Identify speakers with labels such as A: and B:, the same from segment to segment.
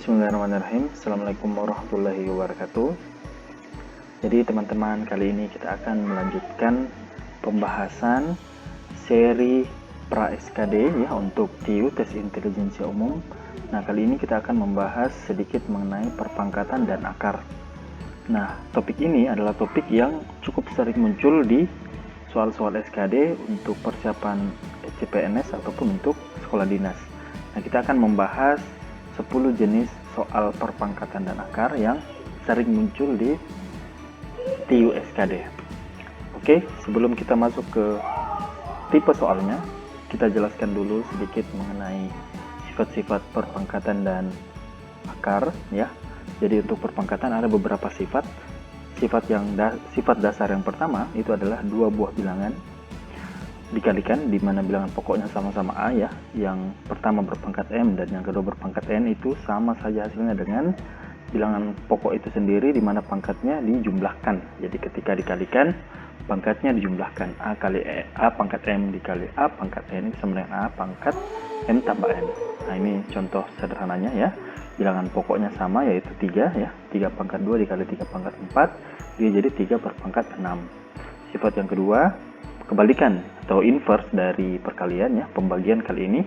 A: Bismillahirrahmanirrahim. Assalamualaikum warahmatullahi wabarakatuh. Jadi teman-teman, kali ini kita akan melanjutkan pembahasan seri pra SKD ya untuk TIU tes intelijensia umum. Nah, kali ini kita akan membahas sedikit mengenai perpangkatan dan akar. Nah, topik ini adalah topik yang cukup sering muncul di soal-soal SKD untuk persiapan CPNS ataupun untuk sekolah dinas. Nah, kita akan membahas 10 jenis soal perpangkatan dan akar yang sering muncul di TIU SKD. Oke, sebelum kita masuk ke tipe soalnya, kita jelaskan dulu sedikit mengenai sifat-sifat perpangkatan dan akar ya. Jadi untuk perpangkatan ada beberapa sifat. Sifat dasar yang pertama itu adalah dua buah bilangan dikalikan, di mana bilangan pokoknya sama-sama A ya. Yang pertama berpangkat M dan yang kedua berpangkat N, itu sama saja hasilnya dengan bilangan pokok itu sendiri, di mana pangkatnya dijumlahkan. Jadi ketika dikalikan, pangkatnya dijumlahkan. A kali A pangkat M dikali A pangkat N itu sama dengan A pangkat M tambah N. Nah, ini contoh sederhananya ya. Bilangan pokoknya sama, yaitu 3 ya. 3 pangkat 2 dikali 3 pangkat 4, dia jadi 3 berpangkat 6. Sifat yang kedua, kebalikan atau inverse dari perkalian ya. Pembagian kali ini,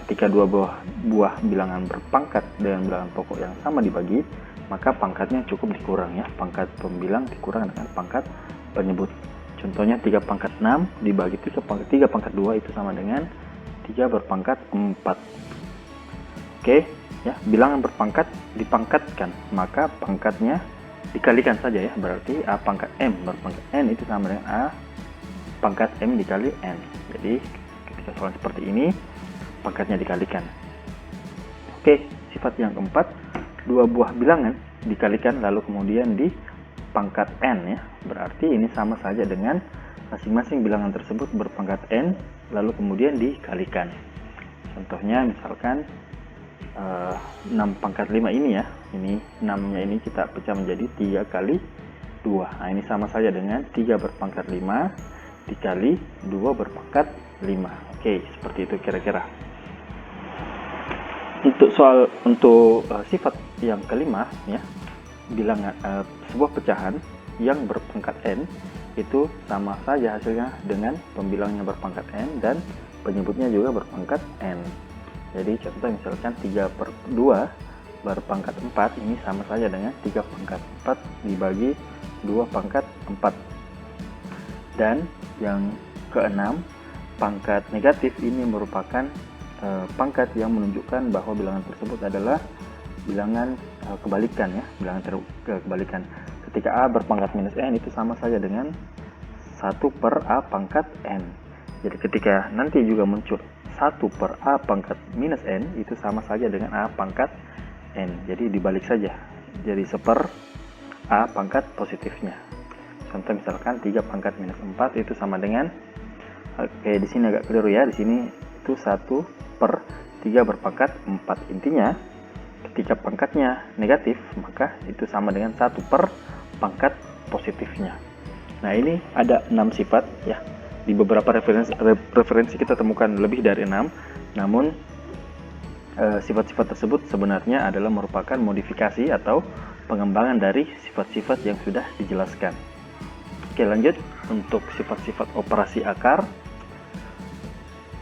A: ketika dua buah bilangan berpangkat dengan bilangan pokok yang sama dibagi, maka pangkatnya cukup dikurang ya. Pangkat pembilang dikurang dengan pangkat penyebut. Contohnya 3 pangkat 6 dibagi 3 pangkat 2 itu sama dengan 3 berpangkat 4. Oke ya, bilangan berpangkat dipangkatkan, maka pangkatnya dikalikan saja ya. Berarti A pangkat M berpangkat N itu sama dengan A pangkat M dikali N. Jadi ketika soal seperti ini, pangkatnya dikalikan. Oke, sifat yang keempat, dua buah bilangan dikalikan lalu kemudian di pangkat N ya. Berarti ini sama saja dengan masing-masing bilangan tersebut berpangkat N lalu kemudian dikalikan. Contohnya misalkan 6 pangkat 5 ini ya. Ini 6-nya ini kita pecah menjadi 3 kali 2. Nah, ini sama saja dengan 3 berpangkat 5 dikali 2 berpangkat 5. Oke, seperti itu kira-kira. Untuk sifat yang kelima ya, bilangan sebuah pecahan yang berpangkat N itu sama saja hasilnya dengan pembilangnya berpangkat N dan penyebutnya juga berpangkat N. Jadi contoh misalkan 3/2 berpangkat 4 ini sama saja dengan 3 pangkat 4 dibagi 2 pangkat 4. Dan yang keenam, pangkat negatif ini merupakan pangkat yang menunjukkan bahwa bilangan tersebut adalah bilangan kebalikan ya, bilangan kebalikan. Ketika A berpangkat minus N itu sama saja dengan 1/A pangkat N. Jadi ketika nanti juga muncul 1/A pangkat minus N itu sama saja dengan A pangkat N. Jadi dibalik saja. Jadi 1/A pangkat positifnya. Contoh misalkan 3 pangkat minus 4 itu sama dengan, oke di sini agak keliru ya, di sini itu 1/3 berpangkat 4. Intinya ketika pangkatnya negatif maka itu sama dengan 1 per pangkat positifnya. Nah, ini ada 6 sifat ya. Di beberapa referensi kita temukan lebih dari 6. Namun sifat-sifat tersebut sebenarnya adalah merupakan modifikasi atau pengembangan dari sifat-sifat yang sudah dijelaskan. Oke, lanjut untuk sifat-sifat operasi akar.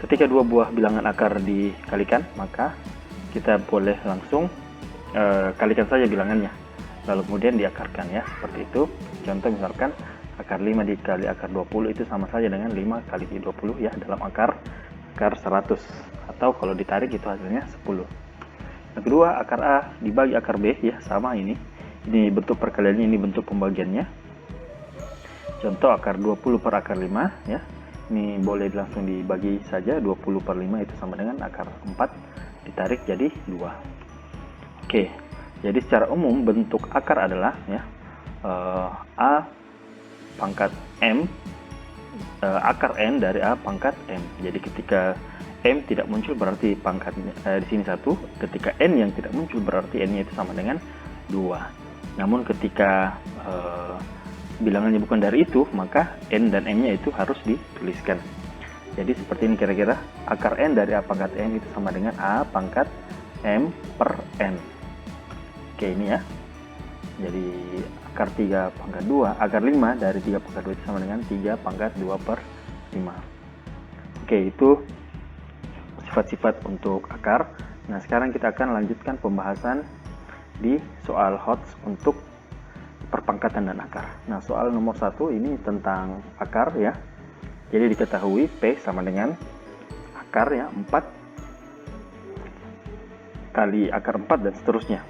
A: Ketika dua buah bilangan akar dikalikan, maka kita boleh langsung kalikan saja bilangannya, lalu kemudian diakarkan ya, seperti itu. Contoh misalkan akar 5 dikali akar 20 itu sama saja dengan 5 kali 20 ya, dalam akar 100, atau kalau ditarik itu hasilnya 10. Yang kedua, akar A dibagi akar B ya, sama ini bentuk perkaliannya, ini bentuk pembagiannya. Contoh akar 20 per akar 5 ya. Ini boleh langsung dibagi saja, 20 per 5 itu sama dengan akar 4 ditarik jadi 2. Oke. Jadi secara umum bentuk akar adalah ya A pangkat M akar N dari A pangkat M. Jadi ketika M tidak muncul berarti pangkatnya di sini 1. Ketika N yang tidak muncul berarti N-nya itu sama dengan 2. Namun ketika bilangannya bukan dari itu, maka N dan M-nya itu harus dituliskan. Jadi seperti ini kira-kira, akar N dari A pangkat M itu sama dengan A pangkat M per N. Oke, ini ya. Jadi akar 3 pangkat 2, akar 5 dari 3 pangkat 2 itu sama dengan 3 pangkat 2 per 5. Oke, itu sifat-sifat untuk akar. Nah, sekarang kita akan lanjutkan pembahasan di soal HOTS untuk perpangkatan dan akar. Nah, soal nomor 1 ini tentang akar ya. Jadi diketahui P sama dengan akar ya, 4 kali akar 4 dan seterusnya.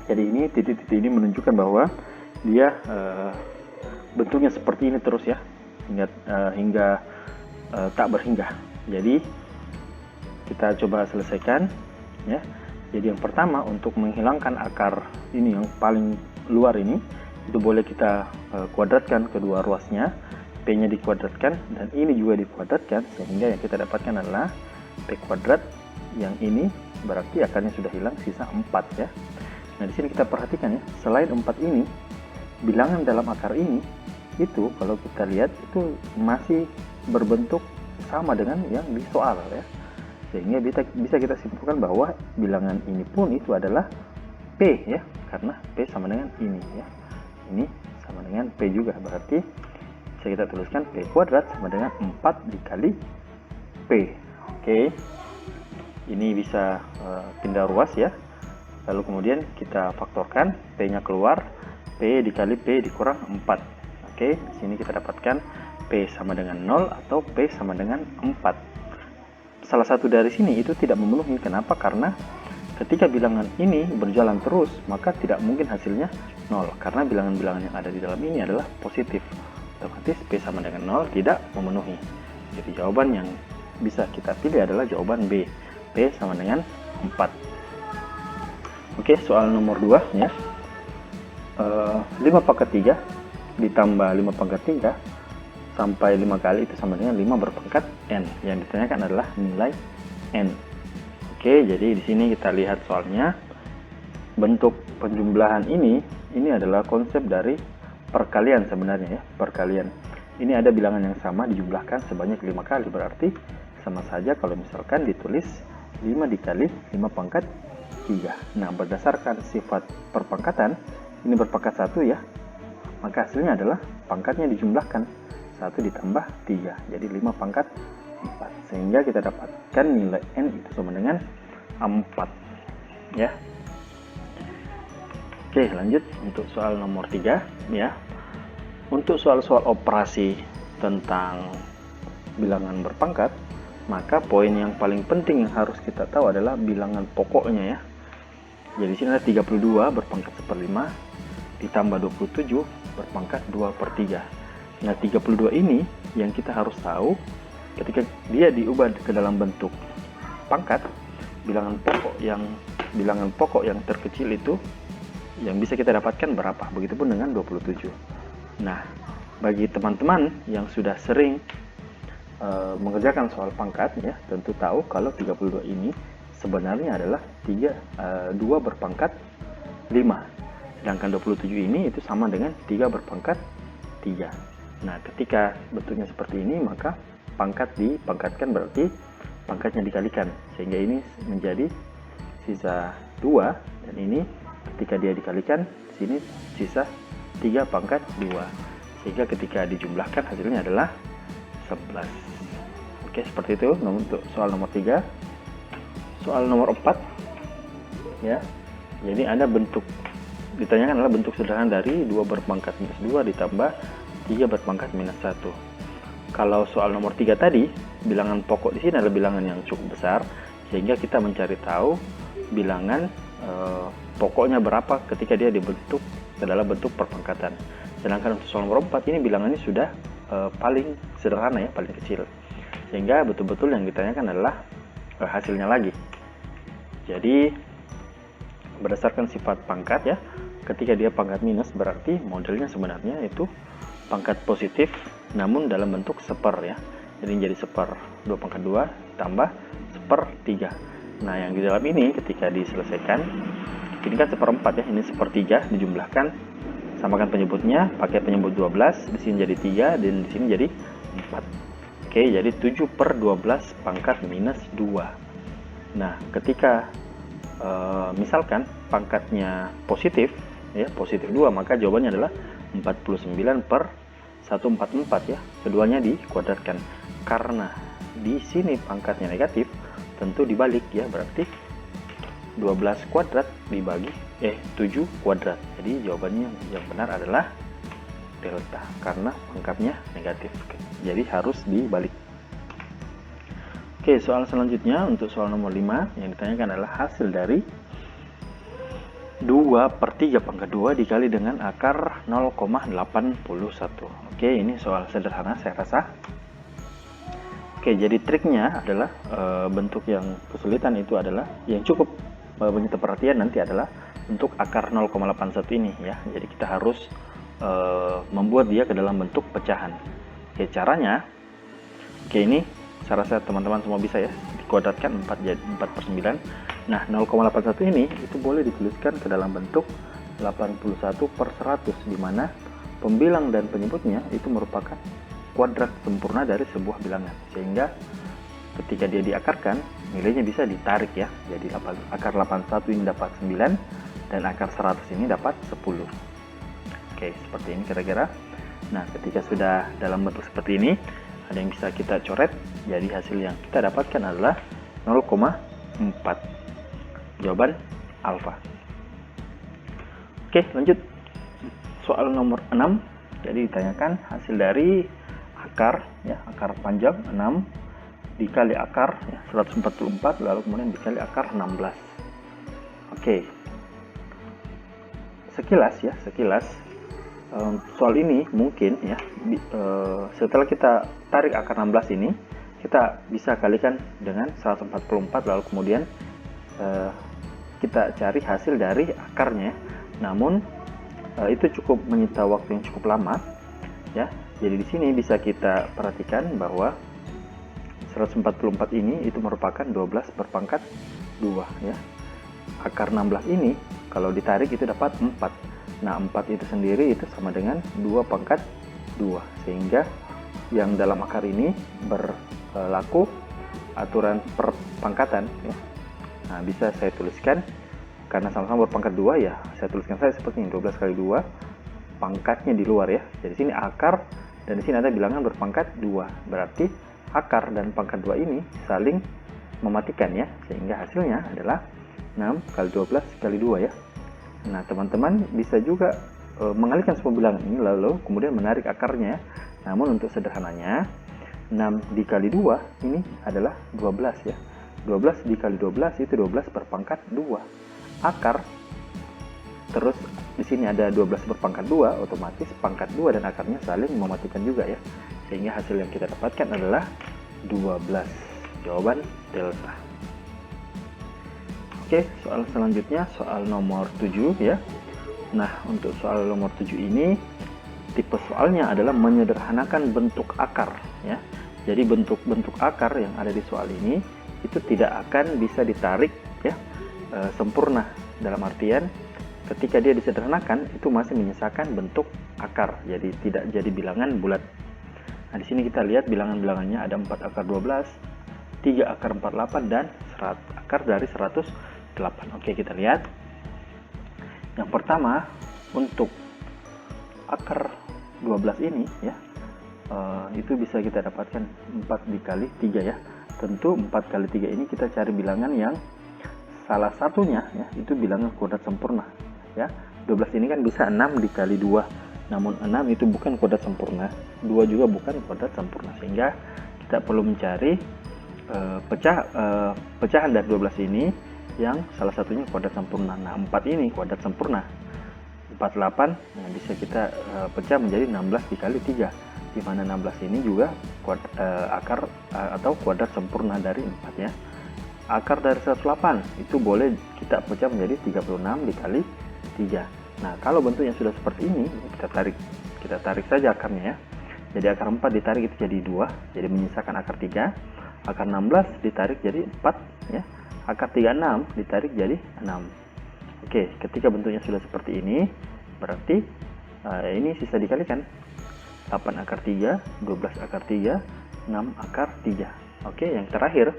A: Jadi ini titik-titik ini menunjukkan bahwa dia bentuknya seperti ini terus ya, hingga tak berhingga. Jadi kita coba selesaikan ya. Jadi yang pertama, untuk menghilangkan akar ini yang paling luar ini, itu boleh kita kuadratkan kedua ruasnya, P-nya dikuadratkan dan ini juga dikuadratkan, sehingga yang kita dapatkan adalah P kuadrat. Yang ini berarti akarnya sudah hilang, sisa 4 ya. Nah, di sini kita perhatikan ya, selain 4 ini, bilangan dalam akar ini itu kalau kita lihat itu masih berbentuk sama dengan yang di soal ya. Sehingga bisa kita simpulkan bahwa bilangan ini pun itu adalah P ya, karena P sama dengan ini ya. Ini sama dengan P juga, berarti bisa kita tuliskan P kuadrat sama dengan 4 dikali P. Oke. Ini bisa pindah ruas ya. Lalu kemudian kita faktorkan, P-nya keluar, P dikali P dikurang 4. Oke, di sini kita dapatkan P sama dengan 0 atau P sama dengan 4. Salah satu dari sini itu tidak memenuhi. Kenapa? Karena ketika bilangan ini berjalan terus, maka tidak mungkin hasilnya 0. Karena bilangan-bilangan yang ada di dalam ini adalah positif. Otomatis P sama dengan 0 tidak memenuhi. Jadi jawaban yang bisa kita pilih adalah jawaban B. P sama dengan 4. Oke, soal nomor 2 ya. 5 pangkat 3 ditambah 5 pangkat 3 sampai 5 kali itu sama dengan 5 berpangkat N. Yang ditanyakan adalah nilai N. Oke, jadi di sini kita lihat soalnya. Bentuk penjumlahan ini adalah konsep dari perkalian sebenarnya ya, perkalian. Ini ada bilangan yang sama dijumlahkan sebanyak 5 kali, berarti sama saja kalau misalkan ditulis 5 dikali 5 pangkat 3. Nah, berdasarkan sifat perpangkatan, ini berpangkat 1 ya, maka hasilnya adalah pangkatnya dijumlahkan 1 ditambah 3, jadi 5 pangkat 4, sehingga kita dapatkan nilai N itu sama dengan 4 ya. Oke, lanjut untuk soal nomor 3 ya. Untuk soal-soal operasi tentang bilangan berpangkat, maka poin yang paling penting yang harus kita tahu adalah bilangan pokoknya ya. Jadi sini ada 32 berpangkat 1/5 ditambah 27 berpangkat 2/3. Nah, 32 ini yang kita harus tahu ketika dia diubah ke dalam bentuk pangkat, bilangan pokok yang terkecil itu yang bisa kita dapatkan berapa? Begitupun dengan 27. Nah, bagi teman-teman yang sudah sering mengerjakan soal pangkat ya, tentu tahu kalau 32 ini sebenarnya adalah 2 berpangkat 5. Sedangkan 27 ini itu sama dengan 3 berpangkat 3. Nah, ketika bentuknya seperti ini, maka pangkat dipangkatkan berarti pangkatnya dikalikan. Sehingga ini menjadi sisa 2, dan ini ketika dia dikalikan, di sini sisa 3 pangkat 2. Sehingga ketika dijumlahkan hasilnya adalah 11. Oke, seperti itu untuk soal nomor 3. Soal nomor 4 ya. Jadi ada bentuk ditanyakan adalah bentuk sederhana dari 2 berpangkat minus 2 ditambah 3 berpangkat minus 1. Kalau soal nomor 3 tadi, bilangan pokok di sini adalah bilangan yang cukup besar, sehingga kita mencari tahu bilangan pokoknya berapa ketika dia dibentuk ke dalam bentuk perpangkatan. Sedangkan untuk soal nomor 4 ini bilangannya sudah paling sederhana ya, paling kecil. Sehingga betul-betul yang ditanyakan adalah hasilnya lagi. Jadi berdasarkan sifat pangkat ya, ketika dia pangkat minus berarti modelnya sebenarnya itu pangkat positif namun dalam bentuk seper ya. Jadi jadi seper 2 pangkat 2 tambah seper 3. Nah, yang di dalam ini ketika diselesaikan, ini kan seperempat ya, ini sepertiga dijumlahkan, samakan penyebutnya, pakai penyebut 12, di sini jadi 3 dan di sini jadi 4. Oke, jadi 7/12 pangkat minus 2. Nah, ketika misalkan pangkatnya positif, ya, positif 2, maka jawabannya adalah 49 per 144 ya. Keduanya dikuadratkan. Karena di sini pangkatnya negatif, tentu dibalik ya, berarti 12 kuadrat dibagi 7 kuadrat. Jadi jawabannya yang benar adalah delta karena pangkatnya negatif. Jadi harus dibalik. Oke, soal selanjutnya untuk soal nomor 5 yang ditanyakan adalah hasil dari 2/3 pangkat 2 dikali dengan akar 0,81. Oke, ini soal sederhana saya rasa. Oke, jadi triknya adalah bentuk yang kesulitan itu adalah yang cukup menyita perhatian nanti adalah untuk akar 0,81 ini ya. Jadi kita harus membuat dia ke dalam bentuk pecahan. Oke, caranya, oke, ini saya rasa teman-teman semua bisa ya, dikuadratkan 4/9. Nah, 0,81 ini itu boleh dituliskan ke dalam bentuk 81/100, di mana pembilang dan penyebutnya itu merupakan kuadrat sempurna dari sebuah bilangan, sehingga ketika dia diakarkan nilainya bisa ditarik ya. Jadi akar 81 ini dapat 9 dan akar 100 ini dapat 10. Oke, seperti ini kira-kira. Nah, ketika sudah dalam bentuk seperti ini, ada yang bisa kita coret. Jadi hasil yang kita dapatkan adalah 0,4. Jawaban alfa. Oke, lanjut. Soal nomor 6. Jadi ditanyakan hasil dari akar ya, akar panjang 6 dikali akar ya, 144 lalu kemudian dikali akar 16. Oke. Sekilas soal ini mungkin ya, setelah kita tarik akar 16 ini, kita bisa kalikan dengan 144 lalu kemudian kita cari hasil dari akarnya. Namun itu cukup menyita waktu yang cukup lama ya. Jadi di sini bisa kita perhatikan bahwa 144 ini itu merupakan 12 berpangkat 2 ya. Akar 16 ini kalau ditarik itu dapat 4. Nah, 4 itu sendiri itu sama dengan 2/2, sehingga yang dalam akar ini berlaku aturan perpangkatan ya. Nah, bisa saya tuliskan karena sama-sama berpangkat 2 ya, saya tuliskan saya seperti ini, 12 kali 2, pangkatnya di luar ya. Jadi sini akar dan di sini ada bilangan berpangkat 2. Berarti akar dan pangkat 2 ini saling mematikan ya, sehingga hasilnya adalah 6 kali 12 kali 2 ya. Nah, teman-teman bisa juga mengalihkan semua bilangan ini lalu kemudian menarik akarnya. Namun untuk sederhananya 6 dikali 2 ini adalah 12 ya. 12 dikali 12 itu 12 berpangkat 2. Akar terus di sini ada 12 berpangkat 2, otomatis pangkat 2 dan akarnya saling mematikan juga ya. Sehingga hasil yang kita dapatkan adalah 12. Jawaban delta. Oke, soal selanjutnya soal nomor 7 ya. Nah, untuk soal nomor 7 ini tipe soalnya adalah menyederhanakan bentuk akar ya. Jadi bentuk-bentuk akar yang ada di soal ini itu tidak akan bisa ditarik ya sempurna, dalam artian ketika dia disederhanakan itu masih menyisakan bentuk akar. Jadi tidak jadi bilangan bulat. Nah, di sini kita lihat bilangan-bilangannya ada 4 akar 12, 3 akar 48 dan akar dari 108. Oke, kita lihat. Yang pertama, untuk akar 12 ini ya, itu bisa kita dapatkan 4 dikali 3 ya. Tentu 4 kali 3 ini kita cari bilangan yang salah satunya ya, itu bilangan kuadrat sempurna ya. 12 ini kan bisa 6 dikali 2. Namun 6 itu bukan kuadrat sempurna, 2 juga bukan kuadrat sempurna, sehingga kita perlu mencari pecahan dari 12 ini yang salah satunya kuadrat sempurna. Nah, 4 ini kuadrat sempurna. 48 bisa kita pecah menjadi 16 dikali 3, di mana 16 ini juga akar atau kuadrat sempurna dari 4 ya. Akar dari 108 itu boleh kita pecah menjadi 36 dikali 3. Nah, kalau bentuknya sudah seperti ini, kita tarik saja akarnya ya. Jadi akar 4 ditarik itu jadi 2, jadi menyisakan akar 3. Akar 16 ditarik jadi 4 ya. Akar 36 ditarik jadi 6. Oke, ketika bentuknya sudah seperti ini, berarti ini sisa dikalikan. 8 akar 3, 12 akar 3, 6 akar 3. Oke, yang terakhir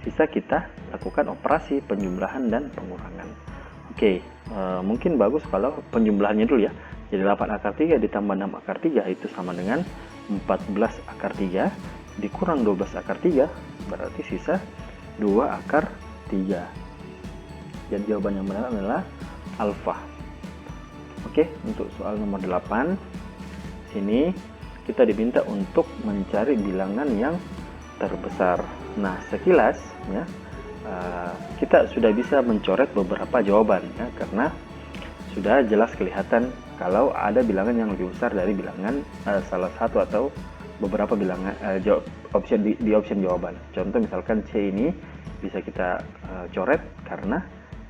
A: bisa kita lakukan operasi penjumlahan dan pengurangan. Oke, mungkin bagus kalau penjumlahannya dulu ya. Jadi 8 akar 3 ditambah 6 akar 3 itu sama dengan 14 akar 3 dikurang 12 akar 3, berarti sisa 2 akar 3. Jadi jawaban yang benar adalah alfa. Oke, untuk soal nomor 8, sini kita diminta untuk mencari bilangan yang terbesar. Nah, sekilas ya, kita sudah bisa mencoret beberapa jawaban ya, karena sudah jelas kelihatan kalau ada bilangan yang lebih besar dari bilangan salah satu atau beberapa bilangan option di option jawaban. Contoh misalkan C ini bisa kita coret karena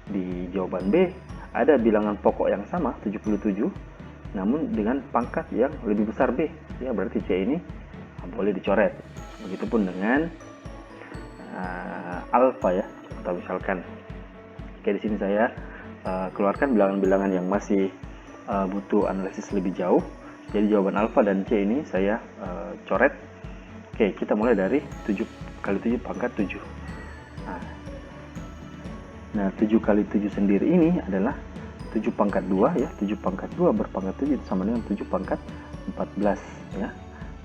A: di jawaban B ada bilangan pokok yang sama 77 namun dengan pangkat yang lebih besar B ya, berarti C ini boleh dicoret. Begitupun dengan alfa ya, atau misalkan kayak di sini saya keluarkan bilangan-bilangan yang masih butuh analisis lebih jauh. Jadi jawaban alfa dan C ini saya coret. Oke, kita mulai dari 7 kali 7 pangkat 7. Nah, 7 kali 7 sendiri ini adalah 7 pangkat 2 ya. 7 pangkat 2 berpangkat 7 itu sama dengan 7 pangkat 14 ya.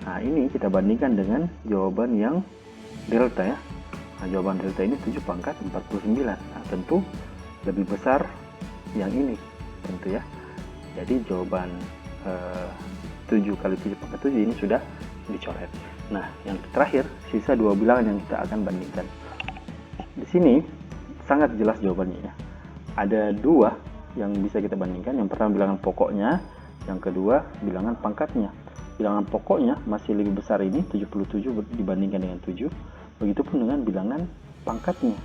A: Nah, ini kita bandingkan dengan jawaban yang delta ya. Nah, jawaban delta ini 7 pangkat 49. Nah, tentu lebih besar yang ini tentu ya. Jadi jawaban 7 kali 7 pangkat 7 ini sudah dicoret. Nah, yang terakhir sisa 2 bilangan yang kita akan bandingkan. Di sini sangat jelas jawabannya ya. Ada 2 yang bisa kita bandingkan. Yang pertama bilangan pokoknya, yang kedua bilangan pangkatnya. Bilangan pokoknya masih lebih besar ini 77 dibandingkan dengan 7. Begitupun dengan bilangan pangkatnya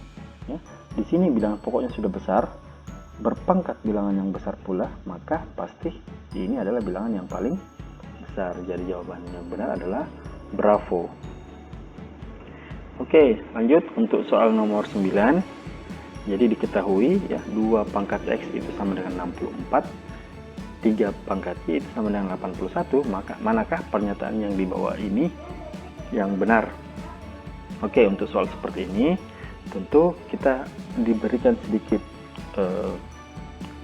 A: ya. Di sini bilangan pokoknya sudah besar, berpangkat bilangan yang besar pula, maka pasti ini adalah bilangan yang paling besar. Jadi jawaban yang benar adalah bravo. Oke, lanjut untuk soal nomor 9. Jadi diketahui ya, 2 pangkat X itu sama dengan 64, 3 pangkat Y itu sama dengan 81, maka manakah pernyataan yang di bawah ini yang benar? Oke, untuk soal seperti ini tentu kita diberikan sedikit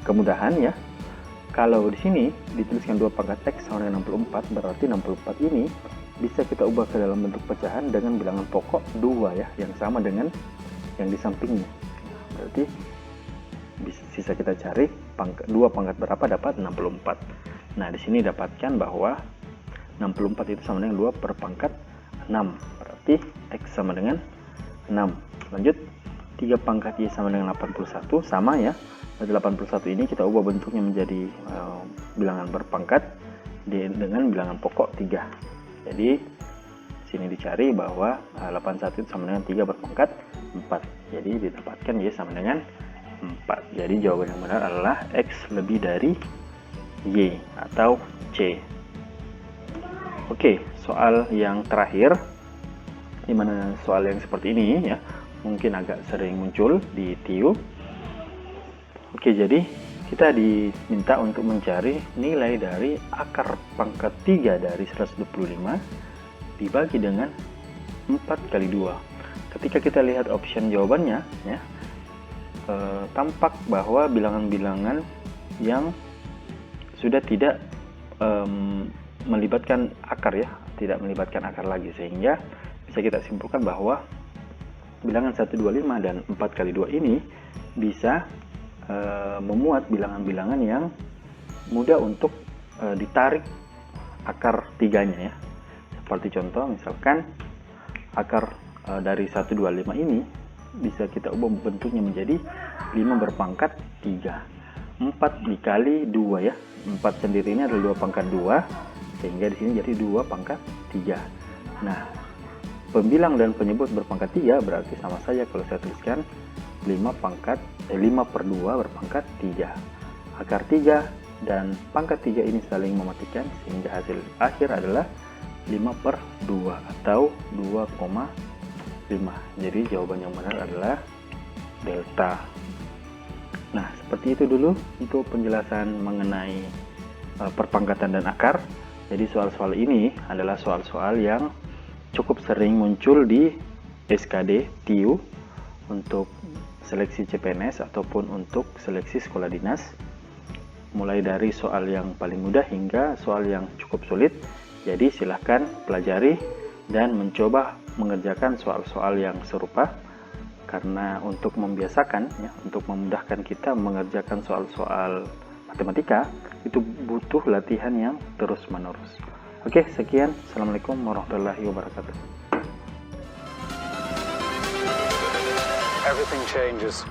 A: kemudahan ya. Kalau di sini dituliskan 2 pangkat X sama dengan 64, berarti 64 ini bisa kita ubah ke dalam bentuk pecahan dengan bilangan pokok 2 ya, yang sama dengan yang di sampingnya. Berarti sisa kita cari 2 pangkat berapa dapat 64. Nah, di sini dapatkan bahwa 64 itu sama dengan 2 per pangkat 6. Berarti X sama dengan 6. Lanjut, 3 pangkat Y sama dengan 81, sama ya. Berarti 81 ini kita ubah bentuknya menjadi bilangan berpangkat dengan bilangan pokok 3. Jadi sini dicari bahwa 81 itu sama dengan 3 berpangkat 4. Jadi didapatkan Y sama dengan 4. Jadi jawaban yang benar adalah X lebih dari Y atau C. Oke, soal yang terakhir, dimana soal yang seperti ini ya, mungkin agak sering muncul di TIU. Oke, jadi kita diminta untuk mencari nilai dari akar pangkat 3 dari 125 dibagi dengan 4 kali 2. Ketika kita lihat option jawabannya ya, tampak bahwa bilangan-bilangan yang sudah tidak melibatkan akar ya, tidak melibatkan akar lagi, sehingga bisa kita simpulkan bahwa bilangan 125 dan 4 kali 2 ini bisa memuat bilangan-bilangan yang mudah untuk ditarik akar tiganya ya. Seperti contoh misalkan akar dari 125 ini bisa kita ubah bentuknya menjadi 5 berpangkat 3. 4 dikali 2 ya. 4 sendiri ini adalah 2 pangkat 2, sehingga di sini jadi 2 pangkat 3. Nah, pembilang dan penyebut berpangkat 3 berarti sama saja kalau saya tuliskan 5 per 2 berpangkat 3. Akar 3 dan pangkat 3 ini saling mematikan, sehingga hasil akhir adalah 5 per 2 atau 2,5. Jadi jawaban yang benar adalah delta. Nah, seperti itu dulu untuk penjelasan mengenai perpangkatan dan akar. Jadi soal-soal ini adalah soal-soal yang cukup sering muncul di SKD TIU. untuk seleksi CPNS ataupun untuk seleksi sekolah dinas, mulai dari soal yang paling mudah hingga soal yang cukup sulit. Jadi silahkan pelajari dan mencoba mengerjakan soal-soal yang serupa, karena untuk membiasakan ya, untuk memudahkan kita mengerjakan soal-soal matematika itu butuh latihan yang terus-menerus. Oke, sekian. Assalamualaikum warahmatullahi wabarakatuh.
B: Everything changes.